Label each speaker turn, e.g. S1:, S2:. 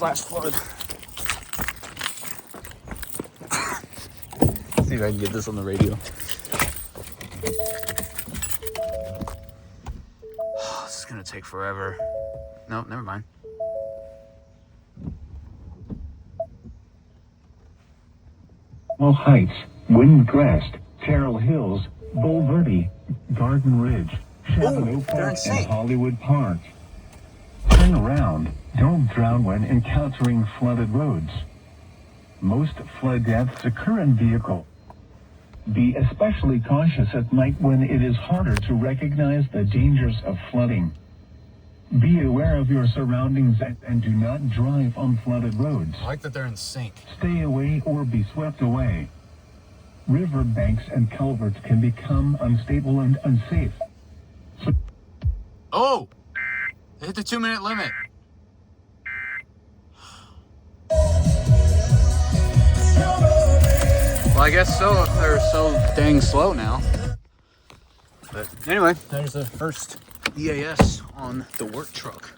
S1: flash flood. See if I can get this on the radio. This is gonna take forever. No, never mind.
S2: Wall Heights, Windcrest, Terrell Hills, Bulverde, Garden Ridge, Chateau Park, and Hollywood Park. Turn around. Don't drown when encountering flooded roads. Most flood deaths occur in vehicle. Be especially cautious at night when it is harder to recognize the dangers of flooding. Be aware of your surroundings and do not drive on flooded roads.
S1: I like that they're in sync.
S2: Stay away or be swept away. River banks and culverts can become unstable and unsafe.
S1: Oh! They hit the 2-minute limit. Well, I guess so if they're so dang slow now. But anyway, there's the first EAS on the work truck.